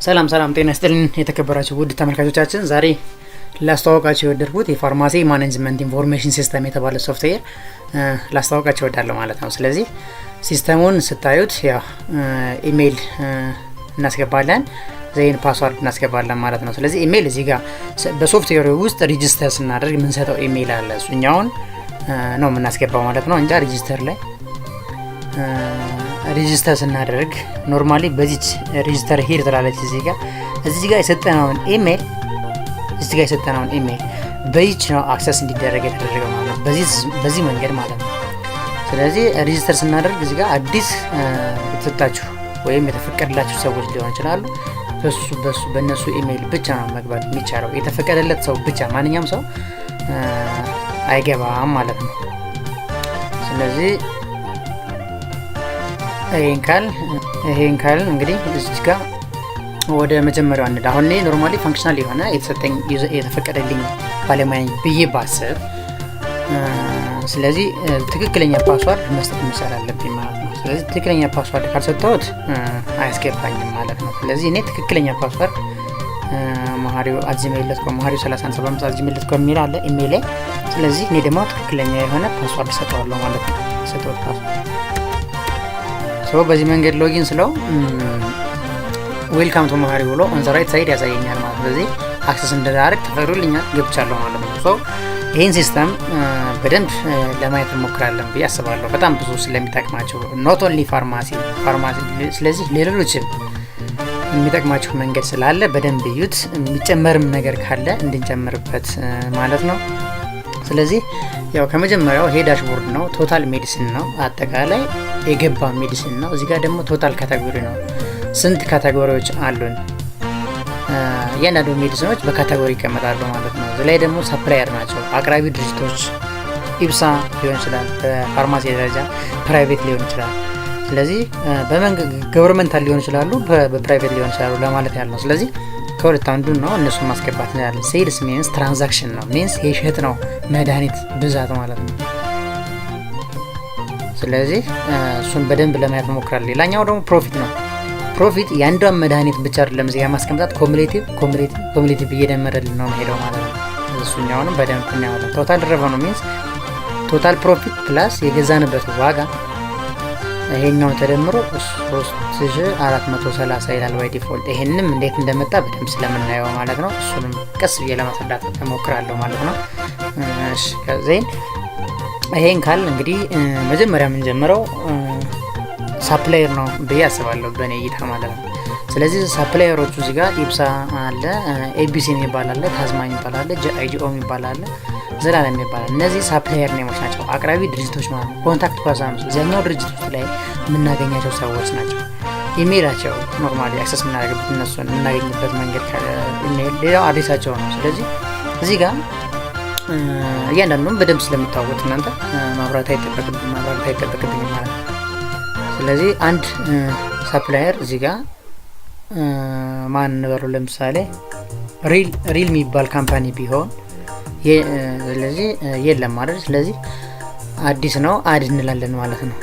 ሰላም ጤና ይስጥልን የተከበራችሁ ውድ ተመልካቾቻችን፣ ዛሬ ላስተዋወቃችሁ የወደድኩት የፋርማሲ ማኔጅመንት ኢንፎርሜሽን ሲስተም የተባለ ሶፍትዌር ላስተዋወቃችሁ እወዳለሁ ማለት ነው። ስለዚህ ሲስተሙን ስታዩት ያው ኢሜይል እናስገባለን፣ ዘይን ፓስወርድ እናስገባለን ማለት ነው። ስለዚህ ኢሜይል እዚህ ጋር በሶፍትዌሩ ውስጥ ሬጂስተር ስናደርግ የምንሰጠው ኢሜይል አለ፣ እሱኛውን ነው የምናስገባው ማለት ነው። እንጃ ሬጂስተር ላይ ሬጂስተር ስናደርግ ኖርማሊ በዚች ሬጂስተር ሂር ትላለች እዚህ ጋር የሰጠነውን ኢሜይል በዚች ነው አክሰስ እንዲደረግ የተደረገው ማለት ነው፣ በዚህ መንገድ ማለት ነው። ስለዚህ ሬጂስተር ስናደርግ እዚህ ጋር አዲስ የተሰጣችሁ ወይም የተፈቀደላችሁ ሰዎች ሊሆን ይችላሉ። በእነሱ ኢሜይል ብቻ ነው መግባት የሚቻለው፣ የተፈቀደለት ሰው ብቻ፣ ማንኛውም ሰው አይገባም ማለት ነው። ስለዚህ ይሄን ካል እንግዲህ እዚህ ጋር ወደ መጀመሪያው አንድ አሁን እኔ ኖርማሊ ፋንክሽናል የሆነ የተሰጠኝ የተፈቀደልኝ ባለሙያ ብዬ ባስብ፣ ስለዚህ ትክክለኛ ፓስወርድ መስጠት መቻል አለብኝ ማለት ነው። ስለዚህ ትክክለኛ ፓስወርድ ካልሰጠሁት አያስገባኝም ማለት ነው። ስለዚህ እኔ ትክክለኛ ፓስወርድ ማሪው@gmail.com ማሪው 3175@gmail.com የሚል አለ ኢሜይል ላይ። ስለዚህ እኔ ደግሞ ትክክለኛ የሆነ ፓስወርድ ሰጠዋለሁ ማለት ነው። ሰጠው ፓስወርድ በዚህ መንገድ ሎጊን ስለው ዌልካም ቱ ማሪው ብሎ ኦን ዘ ራይት ሳይድ ያሳየኛል ማለት ነው። ስለዚህ አክሰስ እንዳደርግ ተፈቅዶልኛል፣ ገብቻለሁ ማለት ነው። ይህን ሲስተም በደንብ ለማየት እንሞክራለን ብዬ አስባለሁ፣ በጣም ብዙ ስለሚጠቅማቸው ኖት ኦንሊ ፋርማሲ። ስለዚህ ሌሎችም የሚጠቅማቸው መንገድ ስላለ በደንብ እዩት። የሚጨመርም ነገር ካለ እንድንጨምርበት ማለት ነው። ስለዚህ ያው ከመጀመሪያው ይሄ ዳሽቦርድ ነው፣ ቶታል ሜዲሲን ነው፣ አጠቃላይ የገባ ሜዲሲን ነው። እዚህ ጋር ደግሞ ቶታል ካቴጎሪ ነው፣ ስንት ካቴጎሪዎች አሉን። እያንዳንዱ ሜዲሲኖች በካቴጎሪ ይቀመጣሉ ማለት ነው። እዚህ ላይ ደግሞ ሰፕላየር ናቸው፣ አቅራቢ ድርጅቶች፣ ኢብሳ ሊሆን ይችላል፣ በፋርማሲ ደረጃ ፕራይቬት ሊሆን ይችላል። ስለዚህ ገቨርንመንታል ሊሆን ይችላሉ፣ በፕራይቬት ሊሆን ይችላሉ ለማለት ያለው። ስለዚህ ከሁለት አንዱ ነው፣ እነሱን ማስገባት እንችላለን። ሴልስ ሚንስ ትራንዛክሽን ነው፣ ሚንስ የሸጥ ነው መድኃኒት ብዛት ማለት ነው። ስለዚህ እሱን በደንብ ለማየት እንሞክራለን። ሌላኛው ደግሞ ፕሮፊት ነው። ፕሮፊት የአንዷን መድኃኒት ብቻ አይደለም እዚህ ጋር ማስቀምጣት፣ ኮሙሌቲቭ እየደመረልን ነው ሄደው ማለት ነው። እሱኛውንም በደንብ እናያለን። ቶታል ሬቨኑ ሚንስ ቶታል ፕሮፊት ፕላስ የገዛንበት ዋጋ፣ ይሄኛው ተደምሮ 3430 ይላል ባይ ዲፎልት። ይሄንንም እንዴት እንደመጣ በደንብ ስለምናየው ማለት ነው። እሱንም ቀስ ብዬ ለማስረዳት እሞክራለሁ ማለት ነው። እሺ ከዚህን ይሄን ካል እንግዲህ መጀመሪያ የምንጀምረው ሳፕላየር ነው ብዬ አስባለሁ በእኔ እይታ ማለት ነው። ስለዚህ ሳፕላየሮቹ እዚህ ጋር ኢብሳ አለ፣ ኤቢሲ የሚባል አለ፣ ታዝማ የሚባል አለ፣ ጂአይጂኦ የሚባል አለ፣ ዘላለም የሚባል። እነዚህ ሳፕላየር ኔሞች ናቸው፣ አቅራቢ ድርጅቶች ማለት ነው። ኮንታክት ፐርሰንስ እዚያኛው ድርጅት ውስጥ ላይ የምናገኛቸው ሰዎች ናቸው። ኢሜይላቸው ኖርማሊ አክሰስ የምናደርግበት እነሱን የምናገኝበት መንገድ ኢሜይል፣ ሌላው አድሬሳቸው ነው። ስለዚህ እዚህ ጋር እያንዳንዱም በደንብ ስለምታወቁት እናንተ ማብራት አይጠበቅብኝ ማለት ነው። ስለዚህ አንድ ሳፕላየር እዚህ ጋር ማን እንበለው፣ ለምሳሌ ሪል የሚባል ካምፓኒ ቢሆን ስለዚህ የለም ማለት፣ ስለዚህ አዲስ ነው አድ እንላለን ማለት ነው።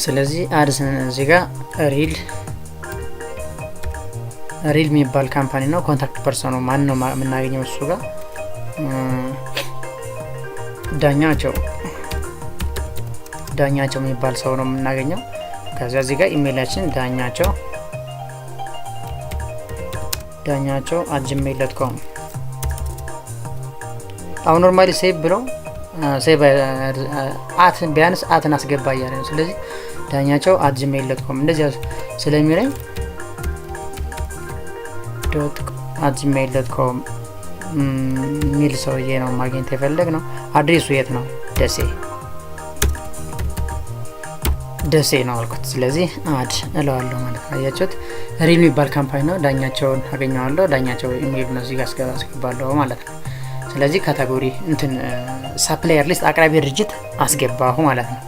ስለዚህ አድ እዚህ ጋር ሪል የሚባል ካምፓኒ ነው። ኮንታክት ፐርሰኑ ማን ነው የምናገኘው? እሱ ጋር ዳኛቸው የሚባል ሰው ነው የምናገኘው። ከዚያ እዚህ ጋር ኢሜይላችን ዳኛቸው@gmail.com። አሁን ኖርማሊ ሴቭ ብሎ ቢያንስ አትን አስገባ እያለ ነው። ስለዚህ ዳኛቸው@gmail.com እንደዚያ ስለሚለኝ @gmail.com ሚል ሰውዬ ነው ማግኘት የፈለግ ነው። አድሬሱ የት ነው? ደሴ ነው አልኩት። ስለዚህ አድ እለዋለሁ ማለት ነው። አያችሁት? ሪል የሚባል ካምፓኒ ነው። ዳኛቸውን አገኘዋለሁ። ዳኛቸው ኢሜይል ነው እዚህ ጋር አስገባለሁ ማለት ነው። ስለዚህ ካቴጎሪ ሳፕላየር ሊስት አቅራቢ ድርጅት አስገባሁ ማለት ነው።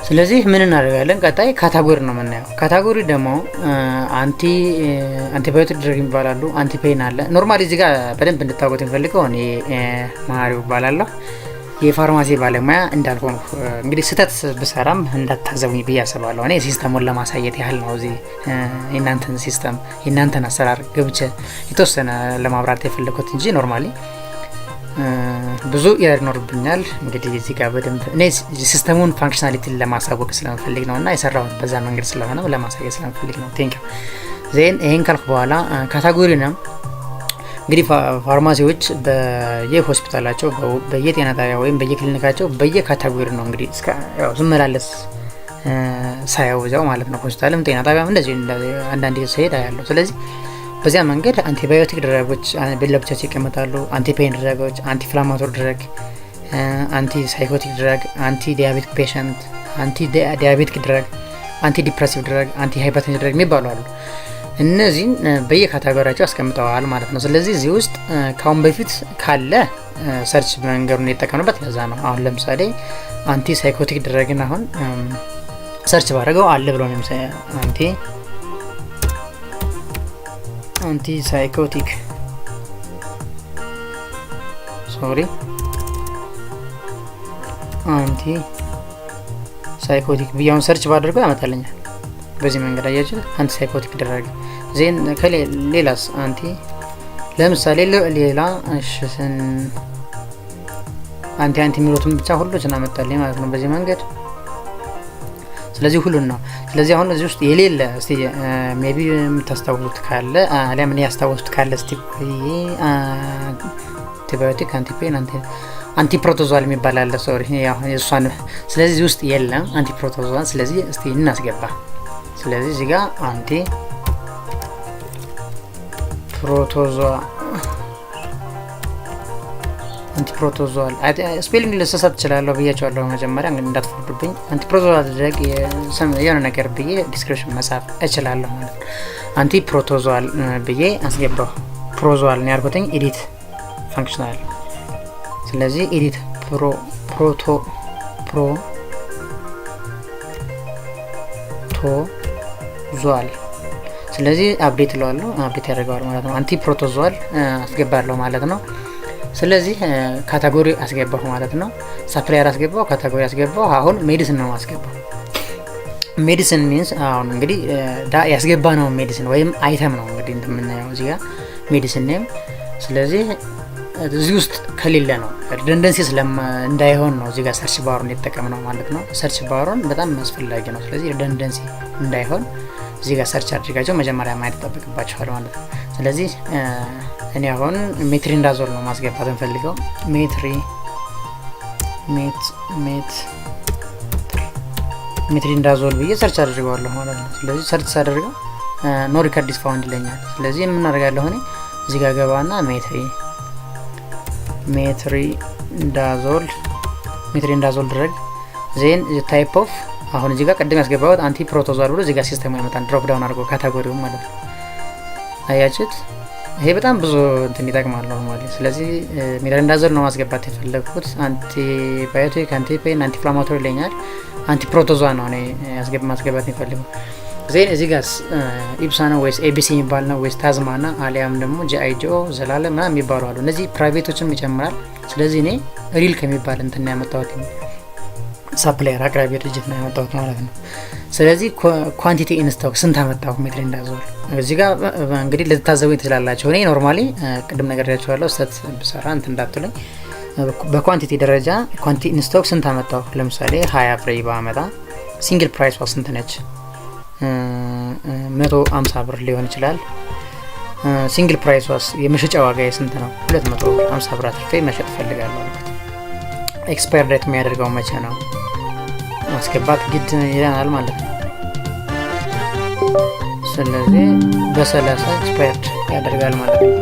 ስለዚህ ምን እናደርጋለን? ቀጣይ ካቴጎሪ ነው የምናየው። ካቴጎሪ ደግሞ አንቲባዮቲክ ድረግ ይባላሉ፣ አንቲፔን አለ። ኖርማሊ እዚህ ጋር በደንብ እንድታውቁት የሚፈልገው እኔ ማሪው ይባላለሁ። የፋርማሲ ባለሙያ እንዳልሆኑ እንግዲህ ስህተት ብሰራም እንዳታዘቡኝ ብዬ አስባለሁ። እኔ ሲስተሙን ለማሳየት ያህል ነው እዚህ የእናንተን ሲስተም የእናንተን አሰራር ገብቼ የተወሰነ ለማብራት የፈለኩት እንጂ ኖርማሊ ብዙ ይኖርብኛል። እንግዲህ እዚህ ጋር በደንብ እኔ ሲስተሙን ፋንክሽናሊቲን ለማሳወቅ ስለምፈልግ ነው እና የሰራሁት በዛ መንገድ ስለሆነ ለማሳየት ስለምፈልግ ነው። ቴንክ ዩ ዜን ይሄን ካልኩ በኋላ ካታጎሪ ነው እንግዲህ ፋርማሲዎች በየሆስፒታላቸው በየጤና ጣቢያ ወይም በየክሊኒካቸው በየካታጎሪ ነው እንግዲህ ያው ዝመላለስ ሳያው እዛው ማለት ነው። ሆስፒታልም ጤና ጣቢያም እንደዚህ አንዳንዴ ሲሄድ አያለሁ። ስለዚህ በዚያ መንገድ አንቲባዮቲክ ድረጎች ለብቻቸው ይቀመጣሉ። አንቲፔን ድረጎች፣ አንቲ ኢንፍላማቶሪ ድረግ፣ አንቲ ሳይኮቲክ ድረግ፣ አንቲ ዲያቤቲክ ፔሸንት፣ አንቲ ዲያቤቲክ ድረግ፣ አንቲ ዲፕሬሲቭ ድረግ፣ አንቲ ሃይፐርቴንሽን ድረግ የሚባሉ አሉ። እነዚህን በየካታጎሪያቸው አስቀምጠዋል ማለት ነው። ስለዚህ እዚህ ውስጥ ካሁን በፊት ካለ ሰርች መንገዱን የተጠቀምንበት ለዛ ነው። አሁን ለምሳሌ አንቲ ሳይኮቲክ ድረግን አሁን ሰርች ባደረገው አለ ብሎ ነው አንቲ ሳይኮቲክ አንቲ ሳይኮቲክ ብያውን ሰርች ባደርገው ያመጣልኛል። በዚህ መንገድ አያችሁ አንቲ ሳይኮቲክ ድረግ ዜን ሌላስ አንቲ ለምሳሌ ሌላ እሽን አንቲ የሚሉትን ብቻ ሁሉን አመጣልኝ ማለት ነው በዚህ መንገድ። ስለዚህ ሁሉን ነው። ስለዚህ አሁን እዚህ ውስጥ የሌለ እስቲ ሜቢ የምታስታውሱት ካለ አሊያም እኔ ያስታውሱት ካለ እስቲ አንቲባዮቲክ፣ አንቲፔን፣ አንቲፕሮቶዞል የሚባል አለ። ሶሪ እሷን ስለዚህ እዚህ ውስጥ የለም አንቲፕሮቶዞል። ስለዚህ እስቲ እናስገባ። ስለዚህ እዚህ ጋር አንቲፕሮቶዞል ስፔሊንግ ልሰሳት እችላለሁ ብያቸዋለሁ መጀመሪያ እንግዲህ እንዳትፈርዱብኝ። አንቲፕሮቶዞል ድረግ የሆነ ነገር ብዬ ዲስክሪፕሽን መጻፍ እችላለሁ ማለት ነው። አንቲፕሮቶዞል ብዬ አስገባሁ። ፕሮዞል ነው ያልኩትኝ ኤዲት ፋንክሽናል። ስለዚህ ኤዲት ፕሮቶዞል ስለዚህ አፕዴት እለዋለሁ። አፕዴት ያደርገዋል ማለት ነው። አንቲፕሮቶዞል አስገባለሁ ማለት ነው። ስለዚህ ካታጎሪ አስገባሁ ማለት ነው። ሳፕላየር አስገባሁ፣ ካታጎሪ አስገባሁ። አሁን ሜዲሲን ነው አስገባሁ። ሜዲሲን ሚንስ አሁን እንግዲህ ያስገባ ነው ሜዲሲን ወይም አይተም ነው እንግዲህ እንደምናየው እዚህ ጋር ሜዲሲን ኔም። ስለዚህ እዚህ ውስጥ ከሌለ ነው ሪደንደንሲ እንዳይሆን ነው እዚህ ጋር ሰርች ባሩን የተጠቀምነው ማለት ነው። ሰርች ባሩን በጣም አስፈላጊ ነው። ስለዚህ ሪደንደንሲ እንዳይሆን እዚህ ጋር ሰርች አድርጋቸው መጀመሪያ ማየት ተጠብቅባቸዋል ማለት ነው። ስለዚህ እኔ አሁን ሜትሪንዳዞል ነው ማስገባት እንፈልገው። ሜትሪንዳዞል ብዬ ሰርች አድርገዋለሁ ማለት ነው። ስለዚህ ሰርች ሳደርገው ኖ ሪከርድ ኢዝ ፋውንድ ይለኛል። ስለዚህ ምን አደርጋለሁ እኔ እዚህ ጋር ገባና ሜትሪንዳዞል ድረግ ዜን ታይፕ ኦፍ አሁን እዚህ ጋር ቀደም ያስገባሁት አንቲ ፕሮቶዞል ብሎ እዚህ ጋር ሲስተሙ ያመጣን ድሮፕ ዳውን አድርጎ ካታጎሪው ማለት ነው። አያችሁት? ይሄ በጣም ብዙ እንትን ይጠቅማል ነው ማለት። ስለዚህ ሜትሪንዳዞል ነው ማስገባት የፈለኩት። አንቲባዮቲክ፣ አንቲፔን፣ አንቲኢንፍላማቶሪ ይለኛል። አንቲፕሮቶዞል ነው እኔ ማስገባት የፈለኩት። ዜን እዚህ ጋር ኢፕሳ ነው ወይስ ኤቢሲ የሚባል ነው ወይስ ታዝማና አሊያም ደግሞ ጂአይጂኦ ዘላለም ምናምን የሚባሉ አሉ። እነዚህ ፕራይቬቶችም ይጨምራል። ስለዚህ እኔ ሪል ከሚባል እንትን ነው ያመጣሁት። ሳፕላየር አቅራቢ ድርጅት ነው ያመጣሁት ማለት ነው። ስለዚህ ኳንቲቲ ኢንስቶክ ስንት አመጣሁ ሜትሪንዳዞል እዚህ ጋር እንግዲህ ልትታዘቡኝ ትችላላችሁ። እኔ ኖርማሊ ቅድም ነገርያችኋለሁ ስህተት ብሰራ እንትን እንዳትሉኝ። በኳንቲቲ ደረጃ ኳንቲቲ ኢንስቶክ ስንት አመጣሁ? ለምሳሌ 20 ፍሬ ባመጣ ሲንግል ፕራይስ ዋስ ስንት ነች? 150 ብር ሊሆን ይችላል። ሲንግል ፕራይስ ዋስ የመሸጫ ዋጋ ስንት ነው? 250 ብር አትርፌ መሸጥ ፈልጋለሁ። ኤክስፓየር ዴት የሚያደርገው መቼ ነው? ማስገባት ግድ ይለናል ማለት ነው። ስለዚህ በ30 ኤክስፓየርድ ያደርጋል ማለት ነው።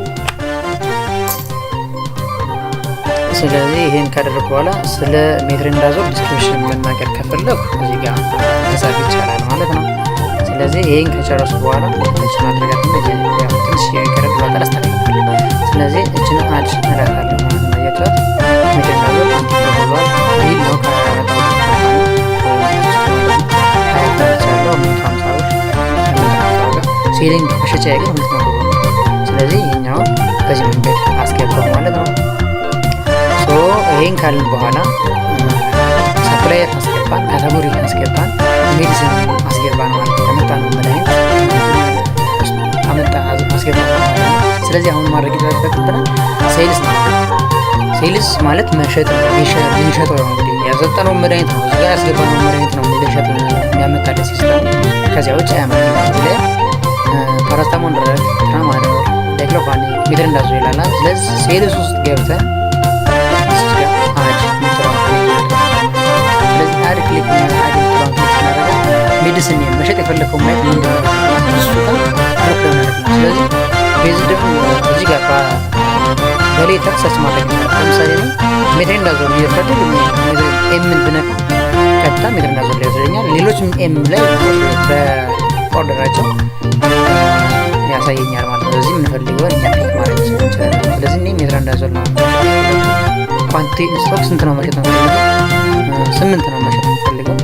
ስለዚህ ይሄን ካደረኩ በኋላ ስለ ሜትሪንዳዞል ዲስክሪፕሽን መናገር ከፈለኩ እዚህ ጋር መጻፍ ይቻላል ማለት ነው። ስለዚህ ይሄን ከጨረሱ በኋላ እችን አድርጋት ትንሽ የቀረብ ባጠር አስተካክላለሁ። ስለዚህ እችን አድ እላታለሁ ማለት ነው። ያያችኋት ሜትሪንዳዞል አንቲፕሮቶዞል ይህ ነው ካረጣው ሴሊንግ መሸጫ ግን 200 ብር። ስለዚህ ይሄኛውን በዚህ መንገድ አስገባው ማለት ነው። ሶ ይህን ካልን በኋላ ሰፕላየር አስገባን፣ ካታጎሪ አስገባን፣ ሜዲሲን አስገባን ማለት ከመጣነው መድኃኒት አስገባን ማለት ነው። ስለዚህ አሁን ማድረግ ይጠበቅብናል ሴልስ ነው። ሴልስ ማለት መሸጥ ልንሸጠው ነው። እንግዲህ ያሰጠነው መድኃኒት ነው፣ እዚጋ ያስገባነው መድኃኒት ነው ልንሸጥ የሚያመጣለት ሲስተም። ከዚያ ውጭ አያመጣም። እዚህ ላይ ፓራስታሞል፣ ትራማዶል፣ ዳይክሎፋኒ፣ ሜትሮኒዳዞል ይላል። ስለዚህ ሴልስ ውስጥ ገብተን አድ ክሊክ ሜዲሲን መሸጥ የፈለከው ማየት ምንድነው እሱ ጋር ስለዚህ ቤዝ ደግሞ እዚህ ጋር በሌተር ሰርች ማድረግ ነው። ለምሳሌ ነው ሜትሮኒዳዞል እየፈለግ ኤምን ብነካ ቀጥታ ሜትሮኒዳዞል ላይ ያስረኛል። ሌሎችም ኤም ላይ በኦርደራቸው ያሳየኛል ማለት ነው። ስለዚህ የምንፈልገውን እኛ ክሊክ ማድረግ እንችላለን። ስለዚህ እኔ ሜትሮኒዳዞል ነው ኳንቲቲ ስቶክ ስንት ነው መሸጥ ነው 8 ነው መሸጥ የምፈልገው።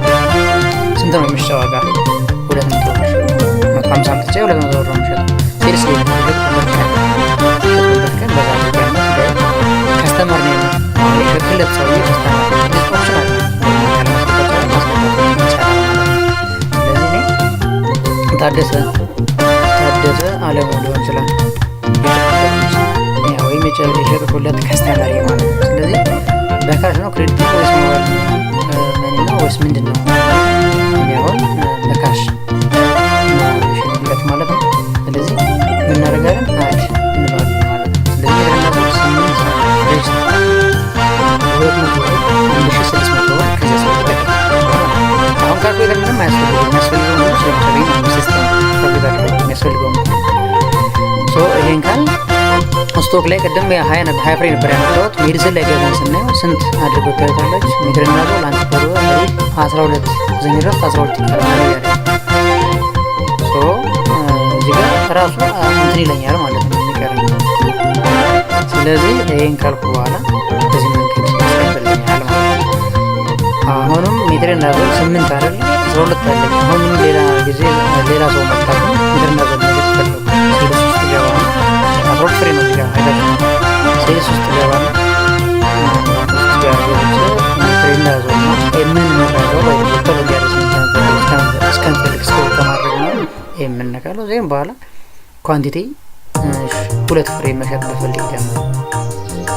ስንት ነው የሚሸጥ ዋጋ? 200 ብር 150 አምጥቼ 200 ብር ነው የሚሸጠው። ሴልስ ላይ በዛ ከስተመር ነው የሸጥለት ሰውዬ ከስተመር ኦፕሽን አለ። ስለዚህ እኔ ታደሰ አለሙ ሊሆን ይችላል ወይም የሸጥኩለት ከስተመር ማለት ነው። ስለዚህ በካሽ ነው ክሬዲት ወይስ ሞባይል መኒ ነው ወይስ ምንድን ነው የሚሆን? በካሽ ሽንለት ማለት ነው። ስለዚህ ምናደርጋለን አድ እንለዋለን ማለት ነው። ስለዚህ የደረናቸው 1600 ብር ከዚያ ሰው አሁን ካልኩሌተር ምንም አያስፈልገው። የሚያስፈልገው ነው ስለሚሰበኝ ሲስተም ካልኩሌተር የሚያስፈልገው ነው። ይሄን ካል ስቶክ ላይ ቅድም 20 ፍሬ ነበር ያመጣሁት። ሜዲሲን ላይ ገበን ስናየው ስንት አድርጎ ታዩታላችሁ። ሜትሮኒዳዞል አንድ ፐሮ 12 ዘንድረስ 12 ይቀራል ያለ እዚህ ጋር ራሱ እንትን ይለኛል ማለት ነው የሚቀረኝ። ስለዚህ ይሄን ካልኩ በኋላ በዚህ መንገድ ያስፈልገኛል ማለት ነው። አሁንም ሜትሮኒዳዞል 8 አይደል 12 አለኝ። አሁንም ሌላ ጊዜ ሌላ ሰው መጣሁ ሜትሮኒዳዞል ማለት ፈለኩ ሴልስ ውስጥ ገባ 12 ፍሬ ነው እዚህ ጋር አይደለም። ሴልስ ውስጥ ገባ ሜትሮኒዳዞል ነው የምን መረጃው ላይ ዶክተር እንዲያደርስ እስከንፈልግ ስቶር ከማድረግ ነው የምንነካለው። ዜም በኋላ ኳንቲቲ 2 ፍሬ መሸጥ በፈልግ ጀምሮ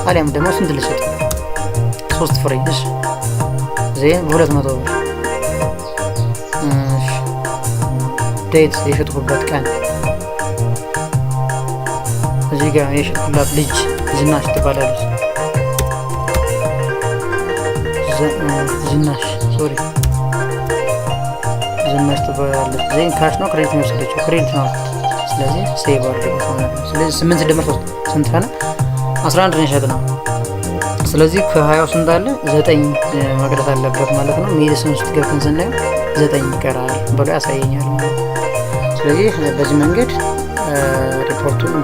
አሊያም ደግሞ ስንት ልሸጥ 3 ፍሬ እሺ ዜም 200 ብር ዴት የሸጥኩበት ቀን እዚህ ጋር የሸጥኩላት ልጅ ዝናሽ ትባላለች። ዝናሽ ትባላለች። ዜን ካሽ ነው ክሬዲት ነው የወሰደችው ክሬዲት ነው። ስለዚህ ሴቭ አድርገው ማለት ነው። ስለዚህ 8 ደምር 3 ስንት ሆነ? 11 ነው የሸጥነው። ስለዚህ ከ20 ስንት አለ? 9 መቅረት አለበት ማለት ነው። ሜዲሲን ውስጥ ገብተን ስናየው 9 ይቀራል ብሎ ያሳየኛል ማለት ነው። ስለዚህ በዚህ መንገድ ሪፖርቱን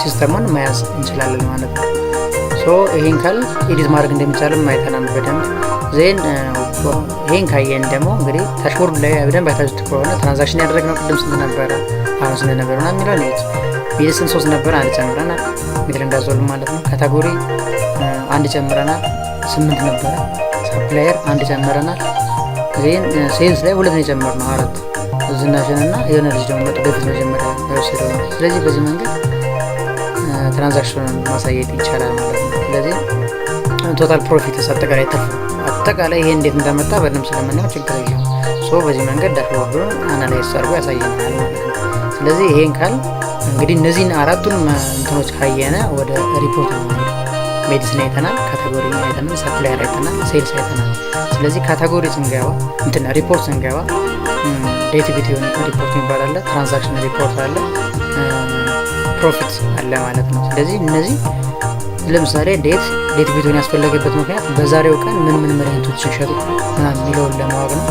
ሲስተሙን መያዝ እንችላለን ማለት ነው። ይሄን ካል ኤዲት ማድረግ እንደሚቻልም አይተናል በደንብ። ዜን ይሄን ካየን ደግሞ እንግዲህ ታሽቦርድ ላይ በደንብ አይታችሁት ከሆነ ትራንዛክሽን ያደረግነው ቅድም ስንት ነበረ? አሁን ስንት ነበረ ነው የሚለው ነው። ሜዲሲን 3 ነበረ፣ 1 ጨምረናል። ሜትሮኒዳዞል ማለት ነው። ካታጎሪ 1 ጨምረናል፣ 8 ነበረ። ሰፕላየር 1 ጨምረናል። ዜን ሴልስ ላይ 2 ነው የጨመርነው፣ 4 ዝናሽንና የሆነ ልጅ ደግሞ መጥቶ በፊት መጀመሪያ የወሰደው ነው። ስለዚህ በዚህ መንገድ ትራንዛክሽኑን ማሳየት ይቻላል ማለት ነው። ስለዚህ ቶታል ፕሮፊት አጠቃላይ ትርፍ አጠቃላይ ይሄ እንዴት እንደመጣ በደንብ ስለምናየው ችግር የለም። በዚህ መንገድ ዳሽቦርዱን አናላይዝ አድርጎ ያሳየናል ማለት ነው። ስለዚህ ይሄን ካል እንግዲህ እነዚህን አራቱን እንትኖች ካየነ ወደ ሪፖርት ነው። ሜዲሲን አይተናል፣ ካታጎሪ አይተናል፣ ሰፕላየር አይተናል፣ ሴልስ አይተናል። ስለዚህ ካታጎሪ ስንገባ እንትን ሪፖርት ስንገባ ዴቲቪቲ ሪፖርት ይባላል፣ ትራንዛክሽን ሪፖርት አለ፣ ፕሮፊት አለ ማለት ነው። ስለዚህ እነዚህ ለምሳሌ ዴት ቢቱን ያስፈለገበት ምክንያት በዛሬው ቀን ምን መድኃኒቶች ሲሸጡ የሚለውን ለማወቅ ነው።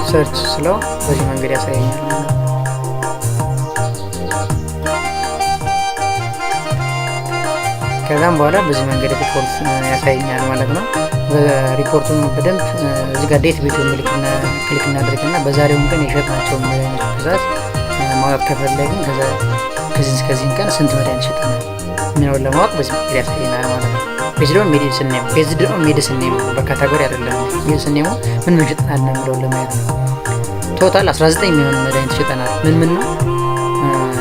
ሰርች ስለው በዚህ መንገድ ያሳየኛል ማለት ነው። ከዛም በኋላ በዚህ መንገድ ሪፖርት ያሳየኛል ማለት ነው። በሪፖርቱን በደንብ እዚህ ጋር ዴት ቤት ክሊክ እናደርግና በዛሬው ቀን የሸጥናቸውን መድኃኒቶች ብዛት ማውጣት ከፈለግን ከዚህን ቀን ስንት መድኃኒት ሸጠናል የሚለውን ለማወቅ በዚህ መንገድ ያሳየናል ማለት ነው። ቤዝድ ኦን ሜዲሲን ኔም በካታጎሪ አይደለም። ሜዲሲን ኔሙ ምን ሸጠናል ነው የሚለውን ለማየት ነው። ቶታል 19 የሚሆኑ መድኃኒት ሸጠናል። ምን ነው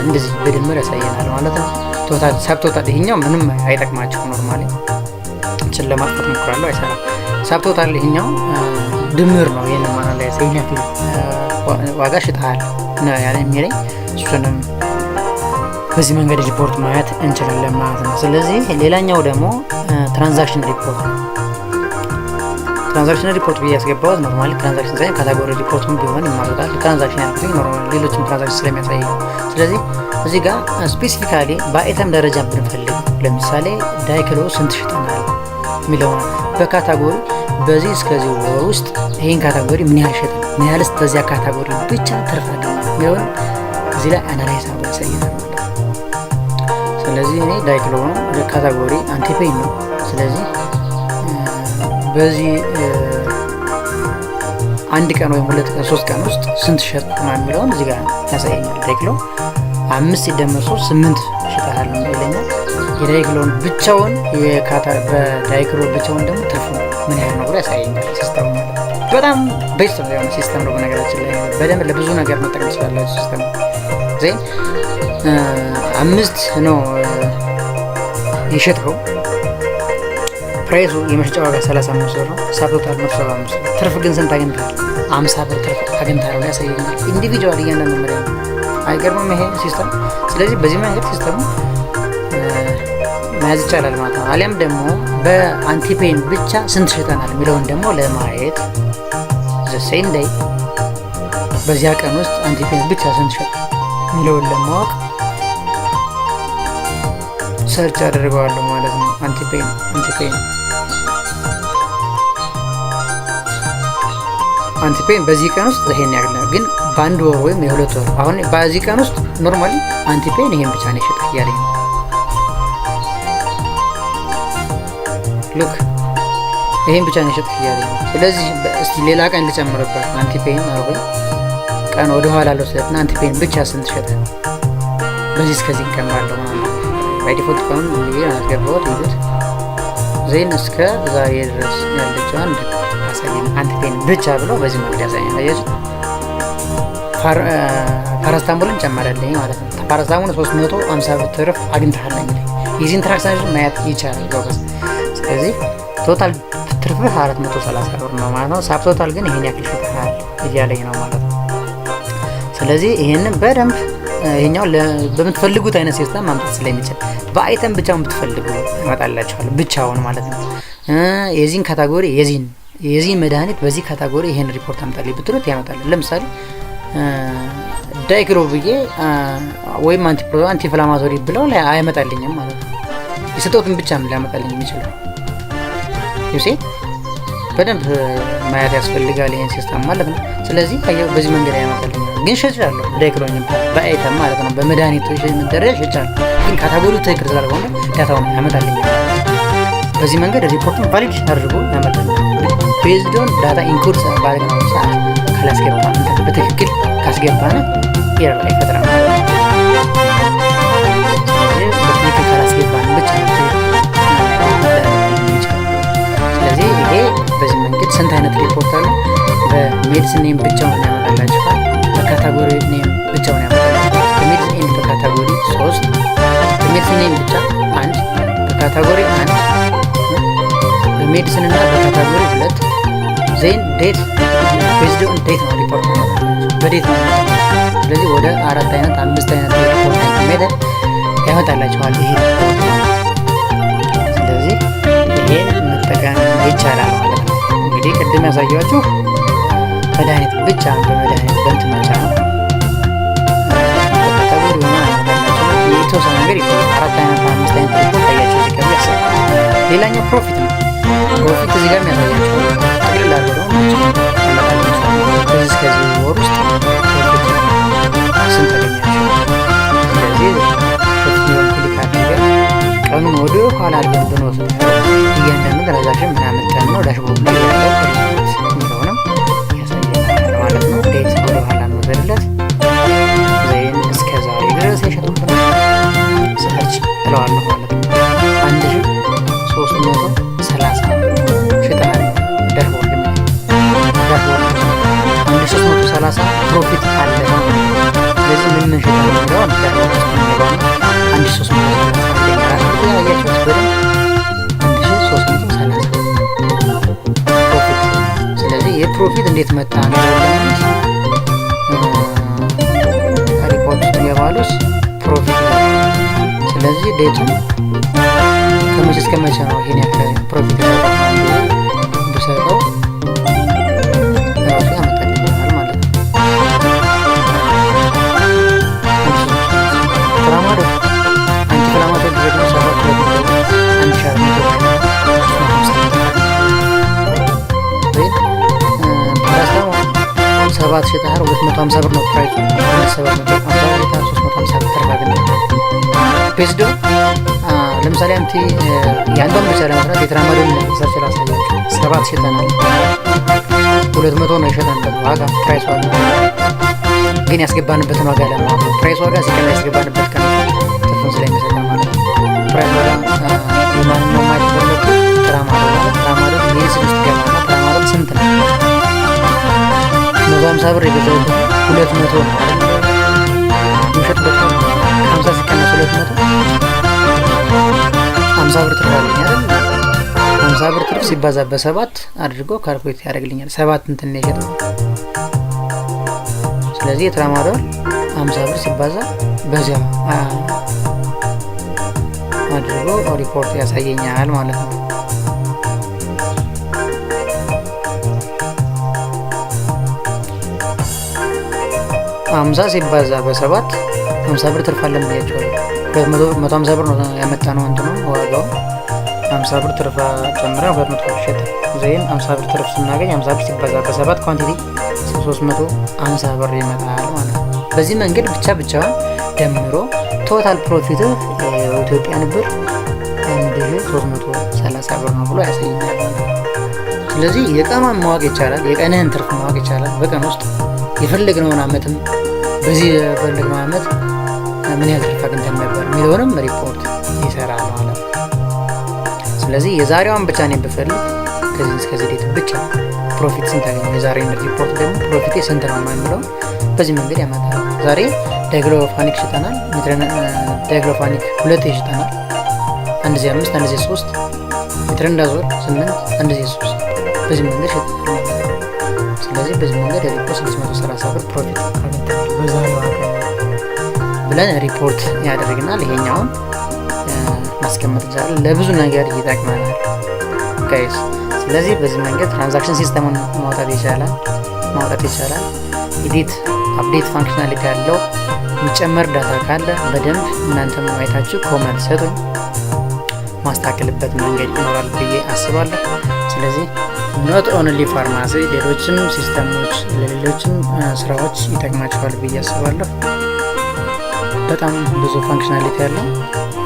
እንደዚህ በድምር ያሳየናል ማለት ነው። ቶታል ሳብቶታል ይሄኛው ምንም አይጠቅማቸው ኖርማሊ እንትን ለማጥፋት ሞክራለሁ አይሰራም። ሳብቶታል ይሄኛው ድምር ነው። ይሄንን ማለት ላይ ያሳየኛል ዋጋ ሽጣል ነው ያለ የሚለኝ እሱንም በዚህ መንገድ ሪፖርት ማየት እንችላለን ማለት ነው። ስለዚህ ሌላኛው ደግሞ ትራንዛክሽን ሪፖርት ነው። ትራንዛክሽን ሪፖርት ብዬ ያስገባሁት ኖርማሊ ትራንዛክሽን ሳይሆን ካታጎሪ ሪፖርትም ቢሆን ይማሩታል። ትራንዛክሽን ያልኩኝ ኖርማሊ ሌሎችም ትራንዛክሽን ስለሚያሳይ ነው። ስለዚህ እዚህ ጋር ስፔሲፊካሊ በአይተም ደረጃ ብንፈልግ ለምሳሌ ዳይክሎ ስንት ሽጠናል የሚለው በካታጎሪ በዚህ እስከዚህ ወር ውስጥ ይሄን ካታጎሪ ምን ያህል ሸጠን ምን ያህልስ በዚያ ካታጎሪ ብቻ ትርፋል የሚለውን እዚህ ላይ አናላይዝ አድርጎ ያሳየናል ማለት ነው። ስለዚህ እኔ ዳይክሎ ነው ካታጎሪ አንቲፔን ነው። ስለዚህ በዚህ አንድ ቀን ወይም 2 ቀን 3 ቀን ውስጥ ስንት ሸጥ ነው የሚለውን እዚህ ጋር ያሳየኛል። ዳይክሎ 5 ሲደመር 3 8 ሸጠሃል ነው ይለኛል። የዳይክሎን ብቻውን በዳይክሎ ብቻውን ደግሞ ትርፉ ምን ያህል ነው ብሎ ያሳየኛል ሲስተሙ ማለት ነው። በጣም ቤስት ነው የሆነ ሲስተም ነው። በነገራችን ላይ በደንብ ለብዙ ነገር መጠቀም ይችላላችሁ ሲስተም ዜን 5 ነው የሸጥከው ፕራይሱ የመሸጫ ዋጋ 35 ብር ነው። ሳብቶታል 175 ብር። ትርፍ ግን ስንት አግኝተሃል? 50 ብር ትርፍ አግኝተሃል ነው ያሳየኛል። ኢንዲቪጁዋል እያንዳንዱ መሪያ ነው። አይገርምም ይሄ ሲስተም? ስለዚህ በዚህ መንገድ ሲስተሙ መያዝ ይቻላል ማለት ነው። አሊያም ደግሞ በአንቲፔን ብቻ ስንት ሸጠናል የሚለውን ደግሞ ለማየት ዘሴም ዴይ በዚያ ቀን ውስጥ አንቲፔን ብቻ ስንት ሸጠ የሚለውን ለማወቅ ሰርች አደርገዋለሁ ማለት ነው። አንቲፔን በዚህ ቀን ውስጥ ይሄን ያክል ነው። ግን በአንድ ወር ወይም የ2 ወር አሁን በዚህ ቀን ውስጥ ኖርማሊ አንቲፔን ይሄን ብቻ ነው የሸጠ እያለኝ ነው። ሉክ ይሄን ብቻ ነው የሸጠ እያለኝ ነው። ስለዚህ እስቲ ሌላ ቀን ልጨምርበት አንቲፔን አሁን ቀን ወደ ኋላ ልወስድና አንቲፔን ብቻ ስንት ሸጠ በዚህ እስከዚህ ቀን ባለው ማለት ነው። ባይ ዲፎልት ቀኑን እንዲህ አስገባሁት ይሉት ዜን እስከ ዛሬ ድረስ ያለችው አንድ ያሳየን አንቲፔን ብቻ ብሎ በዚህ መንገድ ያሳየን። አያችሁ ፓራስታሞልን ጨመረልኝ ማለት ነው። ፓራስታሞል 350 ብር ትርፍ አግኝተሃል እንግዲህ የዚህን ትራንዛክሽን ማየት ይቻላል ጎበዝ። ስለዚህ ቶታል ትርፍ 430 ብር ነው ማለት ነው። ሳብ ቶታል ግን ይሄን ያክል ሸጠሃል እያለኝ ነው ማለት ነው። ስለዚህ ይሄንን በደንብ ይሄኛው በምትፈልጉት አይነት ሲስተም ማምጣት ስለሚችል በአይተም ብቻውን ብትፈልጉ ያመጣላችኋል ብቻውን ማለት ነው። የዚህን ካታጎሪ የዚህን መድኃኒት በዚህ ካታጎሪ ይሄን ሪፖርት አምጣልኝ ብትሉት ያመጣል። ለምሳሌ ዳይክሎ ብዬ ወይም አንቲኢንፍላማቶሪ ብለው ላይ አይመጣልኝም ማለት ነው። የሰጠሁትን ብቻ ነው ሊያመጣልኝ የሚችለው። ዩሴ በደንብ ማየት ያስፈልጋል ይሄን ሲስተም ማለት ነው። ስለዚህ በዚህ መንገድ ያመጣልኝ ግን ሸጫለሁ ዳይክሎኝ በአይተም ማለት ነው። በመድኃኒቶች ደረጃ ሸጫለሁ ግን ካታጎሪው ትክክል ስላልሆነ ዳታውን ያመጣልኝ። በዚህ መንገድ ሪፖርቱን ቫሊድ አድርጎ ያመጣልኝ። ቤዝድ ኦን ዳታ ኢንኮድ ባለግናው ሰዓት ካላስገባ በትክክል ካስገባነ ኤረር አይፈጥርም ማለት ነው። በትክክል ካላስገባን ብቻ ስለዚህ ይሄ በዚህ መንገድ ስንት አይነት ሪፖርት አለ። በሜዲሲን ኔም ብቻውን ያመጣላችኋል። በካታጎሪ ኔም ብቻውን ያመጣላችኋል። በሜዲሲን ኔም በካታጎሪ 3 በሜዲሲን ኔም ብቻ 1 በካታጎሪ 1 በሜዲሲን እና በካታጎሪ 2 ዜን ዴት ቤዝድ ኦን ዴት ነው ሪፖርት በዴት ነው። ስለዚህ ወደ 4 አይነት 5 አይነት ሪፖርት ሜተድ ያመጣላችኋል ይሄ። ስለዚህ ይሄን መጠቀም ይቻላል ማለት ነው። እንግዲህ ቅድም ያሳያችሁ መድኃኒት ብቻ በመድኃኒት በንት መቻ ነው። በካታጎሪ ሆነ ያመጣላችሁ የተወሰነ ነገር ይሆናል። 4 አይነት 5 አይነት ሪፖርት ታያችሁ ሲቀር ያሳያል። ሌላኛው ፕሮፊት ነው። ፕሮፊት እዚህ ጋር የሚያሳያችሁ ጠቅልል አድርገው እስከዚህ ወር ውስጥ ስንት ተገኛችሁ። ስለዚህ ፕሮፊት ክሊክ አድርገን ቀኑን ወደ ኋላ አድርገን ብንወስድ እያንዳንዱ ትራንዛክሽን ምናምን ቀን ነው ዳሽቦርድ ላይ ያለው እንደሆነም ያሳየናል ማለት ነው። ዴት ወደ ኋላ እንወስድለት ዜን ምን ሸጠን የሚለውን አንድ ሺህ 330 ይለኛል። ያያችሁት በደንብ 1330 ፕሮፊት። ስለዚህ የፕሮፊት እንዴት መጣ ነው ሪፖርት ውስጥ የባሉስ ፕሮፊት ነው። ስለዚህ ዴቱ ከመቼ እስከ መቼ ነው ይሄን ያክል ፕሮፊት ብሰጠው ራሱ ያመጣልኛል ማለት ነው። ትራማዶ አንቲፍላማቶሪ ድረግ ነው 7 ሸጠሃል 250 ብር ነው ፕራይሱ። 750 ብር 350 ብር ተረጋግጠ ፔስዶ ለምሳሌ አንተ ያንተን ብቻ ለመስራት የትራማዶን ሰርች ላሳያችሁ። 7 ሸጠናል 200 ነው የሸጠንበት ዋጋ ፕራይስ ዋጋ ግን ያስገባንበትን ዋጋ ለማለት ነው። ፕራይስ ዋጋ ሲቀላ ያስገባንበት ቀን ትርፉን ስለሚሰጠን ማለት ነው። ፕራይስ ዋጋ የማንኛውም ማለት ነው። ትራማዶ ይሄስ ውስጥ ገባና ትራማዶ ስንት ነው? 150 ብር የገዛሁት 200 ነው አይደል? የሚሸጥበት 50 ሲቀነስ 200 50 ብር ትርፍ አለኝ አይደል? 50 ብር ትርፍ ሲባዛ በ7 አድርጎ ካልኩሌት ያደርግልኛል። 7 እንትን ነው የሸጠው። ስለዚህ የትራማዶ 50 ብር ሲባዛ በዚያ አድርጎ ሪፖርት ያሳየኛል ማለት ነው። አምሳ ሲባዛ በ7 50 ብር ትርፍ አለን ብያቸዋለሁ። 150 ብር ነው ያመጣ ነው እንትኑ ዋጋው 50 ብር ትርፍ ጨምረን 200 ብር ሸጠ። ዘይን 50 ብር ትርፍ ስናገኝ 50 ብር ሲባዛ በ7 ኳንቲቲ 350 ብር ይመጣል ማለት ነው። በዚህ መንገድ ብቻ ደምሮ ቶታል ፕሮፊት የኢትዮጵያን ብር 1330 ብር ነው ብሎ ያሳየኛል ማለት ነው። ስለዚህ የቀኗን ማወቅ ይቻላል፣ የቀንህን ትርፍ ማወቅ ይቻላል። በቀን ውስጥ የፈለግነውን አመትም በዚህ የፈለግነው አመት ምን ያህል ትርፍ አግኝተን ነበር የሚለውንም ሪፖርት ይሰራል ማለት ነው። ስለዚህ የዛሬዋን ብቻ ነው ብፈልግ ከዚህ እስከዚህ ዴት ብቻ ፕሮፊት ስንት አገኘሁ፣ የዛሬውን ሪፖርት ደግሞ ፕሮፊቴ ስንት ነው የሚለው በዚህ መንገድ ያመጣል። ዛሬ ዳይግሎፋኒክ ሽጠናል፣ ዳይግሎፋኒክ 2 ይሽጠናል፣ 1/5 1/3 ሜትረንዳዞል 8 1/3 በዚህ መንገድ ሽጠናል። ስለዚህ በዚህ መንገድ ሪፖርት 630 ብር ፕሮፊት አግኝተናል በዛሬው ብለን ሪፖርት ያደርግናል። ይሄኛውን ማስቀመጥ ይቻላል፣ ለብዙ ነገር ይጠቅመናል ጋይስ። ስለዚህ በዚህ መንገድ ትራንዛክሽን ሲስተሙን ማውጣት ይቻላል። ኤዲት አፕዴት ፋንክሽናሊቲ ያለው የሚጨመር ዳታ ካለ በደንብ እናንተም ማየታችሁ ኮመንት ሰጡኝ፣ ማስተካከልበት መንገድ ይኖራል ብዬ አስባለሁ። ስለዚህ ኖት ኦንሊ ፋርማሲ ሌሎችም ሲስተሞች ለሌሎችም ስራዎች ይጠቅማቸዋል ብዬ አስባለሁ። በጣም ብዙ ፋንክሽናሊቲ ያለው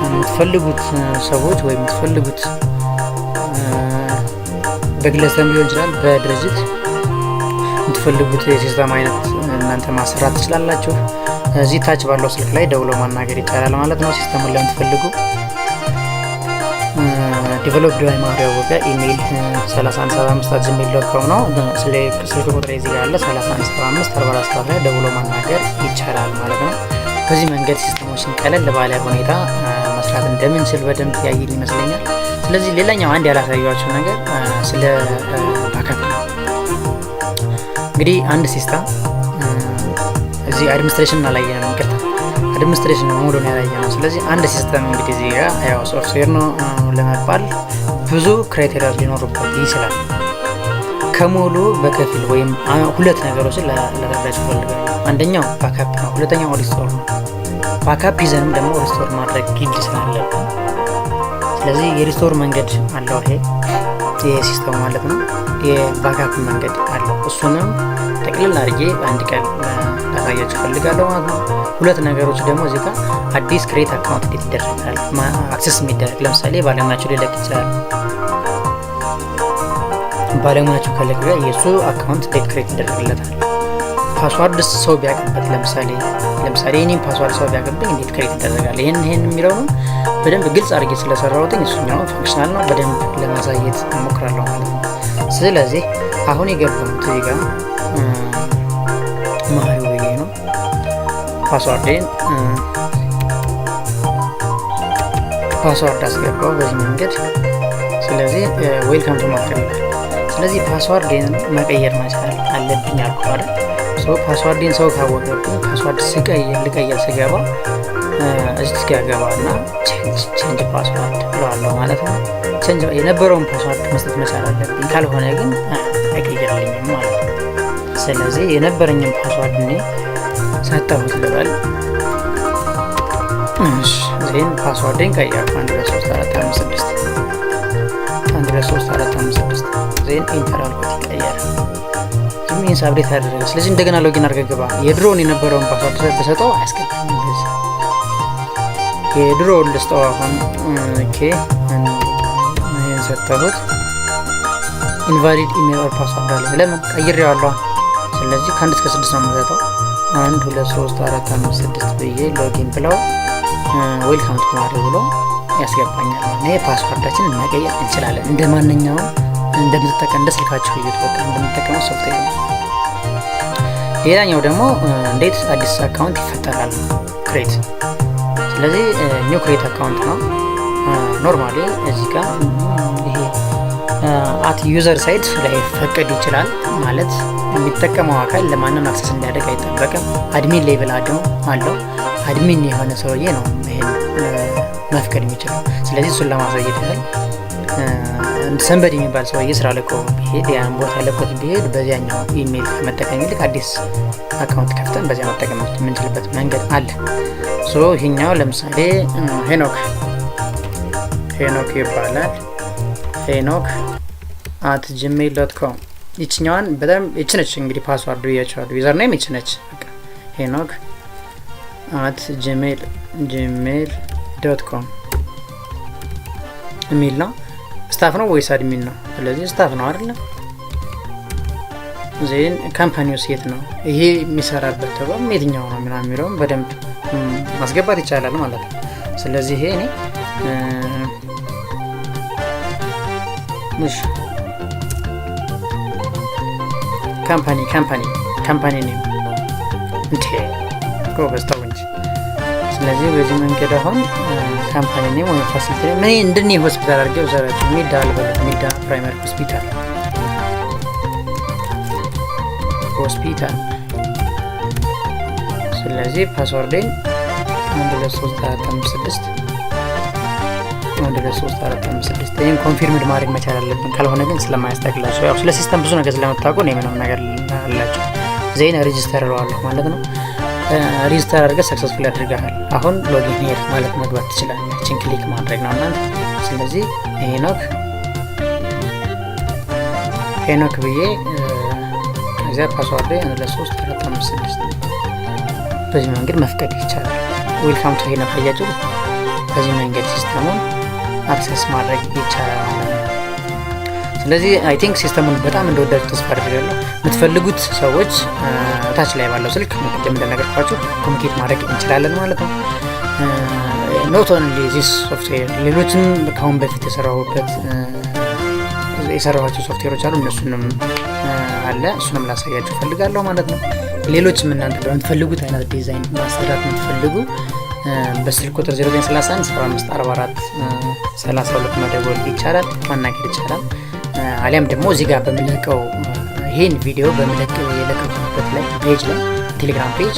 የምትፈልጉት ሰዎች ወይም የምትፈልጉት በግለሰብ ሊሆን ይችላል፣ በድርጅት የምትፈልጉት የሲስተም አይነት እናንተ ማሰራት ትችላላችሁ። እዚህ ታች ባለው ስልክ ላይ ደውሎ ማናገር ይቻላል ማለት ነው። ሲስተሙን ለምትፈልጉ ዲቨሎፕድ ባይ ማሪያ ወገ ኢሜይል 3175@gmail.com ነው። ስልክ ቁጥር እዚህ ጋር አለ 3175 ላይ ደውሎ ማናገር ይቻላል ማለት ነው። በዚህ መንገድ ሲስተሞችን ቀለል ባለ ሁኔታ መስራት እንደምንችል በደንብ ያየን ይመስለኛል። ስለዚህ ሌላኛው አንድ ያላሳያችሁ ነገር ስለ ባካፕ ነው። እንግዲህ አንድ ሲስተም እዚህ አድሚኒስትሬሽን አላየንም፣ ይቅርታ አድሚኒስትሬሽን ነው ሙሉን ያላየነው። ስለዚህ አንድ ሲስተም እንግዲህ እዚህ ጋር ያው ሶፍትዌር ነው ለመባል ብዙ ክራይቴሪያ ሊኖሩበት ይችላል። ከሙሉ በከፊል ወይም ሁለት ነገሮችን ለተረዳችሁ ፈልጋለሁ። አንደኛው ባካፕ ነው፣ ሁለተኛው ሪስቶር ነው። ባካፕ ይዘንም ደግሞ ሪስቶር ማድረግ ግድ ስላለብን ስለዚህ የሪስቶር መንገድ አለው ይሄ የሲስተም ማለት ነው። የባካፕ መንገድ አለው። እሱንም ጠቅልል አድርጌ በአንድ ቀን ላሳያችሁ ፈልጋለሁ ማለት ነው። ሁለት ነገሮች ደግሞ እዚህ ጋር አዲስ ክሬት አካውንት እንዴት ይደረጋል አክሰስ የሚደረግ ለምሳሌ ባለሙያችሁ ሊለቅ ይችላል። ባለሙያችሁ ከለቀቀ የሱ አካውንት እንዴት ክሬት ይደረግለታል። ፓስዋርድ ሰው ቢያቀበት ለምሳሌ እኔም ፓስዋርድ ሰው ቢያቀብኝ እንዴት ክሬት ይደረጋል ይሄን የሚለው ነው። በደንብ ግልጽ አድርጌ ስለሰራሁትኝ እሱኛው ፋንክሽናል ነው በደንብ ለማሳየት እሞክራለሁ ማለት ነው። ስለዚህ አሁን የገባሁት እዚህ ጋር ማሪው ነው። ፓስዋርዴን ፓስዋርድ አስገባው በዚህ መንገድ። ስለዚህ ዌልካም ቱ ማርኬት ይላል። ስለዚህ ፓስዋርዴን መቀየር መቻል አለብኝ አልኩ አይደል? ፓስዋርዴን ሰው ካወቀብኝ ፓስዋርድ ልቀይር ስገባ እዚህ ጋር ገባና ቼንጅ ፓስዋርድ ብለዋለሁ ማለት ነው። የነበረውን ፓስዋርድ መስጠት መቻል አለብኝ፣ ካልሆነ ግን አይቀይርልኝም ማለት ነው። ስለዚህ የነበረኝን ፓስዋርድ እኔ ሰጠሁት ልበል። ዜን ፓስዋርዴን ቀየርኩ 123456 ዜን ኢንተር አልኩት፣ ይቀየር ምን ሳብሬት አደረገ። ስለዚህ እንደገና ሎጊን አድርገህ ግባ። የድሮውን የነበረውን ፓስዋርድ ተሰጠው አያስገባም። የድሮውን ልስጠው አሁን። ኦኬ ይሄን ሰጠሁት። ኢንቫሊድ ኢሜል ኦር ፓስዋርድ አለ። ለምን ቀይሬዋለሁ። ስለዚህ ከ1 እስከ 6 ነው የምሰጠው። 1 2 3 4 5 6 ብዬ ሎጊን ብለው ዌልካም ቱ ማሪ ብሎ ያስገባኛል። እኔ ፓስዋርዳችንን መቀየር እንችላለን እንደ ማንኛውም እንደ ስልካችሁ እየተወጣ እንደምትጠቀመው ሶፍትዌር ነው። ሌላኛው ደግሞ እንዴት አዲስ አካውንት ይፈጠራል ክሬት። ስለዚህ ኒው ክሬት አካውንት ነው። ኖርማሊ እዚህ ጋር ይሄ አት ዩዘር ሳይድ ላይ ፈቀድ ይችላል ማለት የሚጠቀመው አካል ለማንም አክሰስ እንዲያደርግ አይጠበቅም። አድሚን ሌቭል አለው። አድሚን የሆነ ሰውዬ ነው ይሄን መፍቀድ የሚችለው። ስለዚህ እሱን ለማሳየት ያህል ሰንበድ የሚባል ሰውዬ ስራ ለቆ ቢሄድ ያን ቦታ ለቆት ቢሄድ በዚያኛው ኢሜል ከመጠቀም ይልቅ አዲስ አካውንት ከፍተን በዚያ መጠቀም የምንችልበት መንገድ አለ። ይሄኛው ለምሳሌ ሄኖክ ይባላል። ሄኖክ @gmail.com ይችኛዋን በጣም ይችነች እንግዲህ ፓስዋርድ ብያቸዋለሁ። ዩዘር ኔም ይችነች። በቃ ሄኖክ @gmail.com የሚል ነው። ስታፍ ነው ወይስ አድሚን ነው? ስለዚህ ስታፍ ነው አይደል? ዜን ካምፓኒው የት ነው ይሄ የሚሰራበት ተቋም የትኛው ነው ምናምን የሚለውን በደንብ ማስገባት ይቻላል ማለት ነው። ስለዚህ ይሄ እኔ ካምፓኒ ኔም እንዴ ጎበዝ ተው እንጂ። ስለዚህ በዚህ መንገድ አሁን ካምፓኒ ኔም ወይ ፋሲሊቲ ምን እንደኔ ሆስፒታል አድርገው ዘራቸው ሚዳ ፕራይመሪ ሆስፒታል። ስለዚህ ፓስወርዴን 123456 ይሄን ኮንፊርምድ ማድረግ መቻል አለብን። ካልሆነ ግን ስለማያስተካክላችሁ ያው ስለ ሲስተም ብዙ ነገር ስለምታውቁ ነው ምንም ነገር አላችሁ። ዜና ሬጂስተር አለዋለሁ ማለት ነው። ሬጂስተር አድርገህ ሰክሰስፉል አድርገሃል። አሁን ሎጊን ሄድ ማለት መግባት ትችላለህ። እቺን ክሊክ ማድረግ ነው እናንተ። ስለዚህ ሄኖክ ብዬ ከዚያ ፓስወርድ 123456 በዚህ መንገድ መፍቀድ ይቻላል። ዌልካም ቱ ሄኖክ አያችሁ። በዚህ መንገድ ሲስተሙን አክሰስ ማድረግ ይቻላል ማለት ነው። ስለዚህ አይ ቲንክ ሲስተሙን በጣም እንደወዳችሁ ተስፋ አድርጋለሁ። የምትፈልጉት ሰዎች ታች ላይ ባለው ስልክ ቅድም እንደነገርኳችሁ ኮሚኒኬት ማድረግ እንችላለን ማለት ነው። ኖት ኦንሊ ዚስ ሶፍትዌር ሌሎችም ከአሁን በፊት የሰራኋቸው ሶፍትዌሮች አሉ። እነሱንም እሱንም ላሳያችሁ ፈልጋለሁ ማለት ነው። ሌሎችም እናንተ በምትፈልጉት አይነት ዲዛይን ማሰራት የምትፈልጉ በስልክ ቁጥር 0931454432 መደወል ይቻላል፣ ማናገር ይቻላል። አሊያም ደግሞ እዚህ ጋር በምለቀው ይሄን ቪዲዮ የለቀቁበት ላይ ፔጅ ላይ ቴሌግራም ፔጅ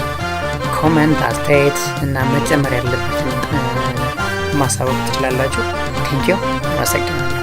ኮሜንት፣ አስተያየት እና መጨመር ያለበትን ማሳወቅ ትችላላችሁ። ቴንኪው። አመሰግናለሁ።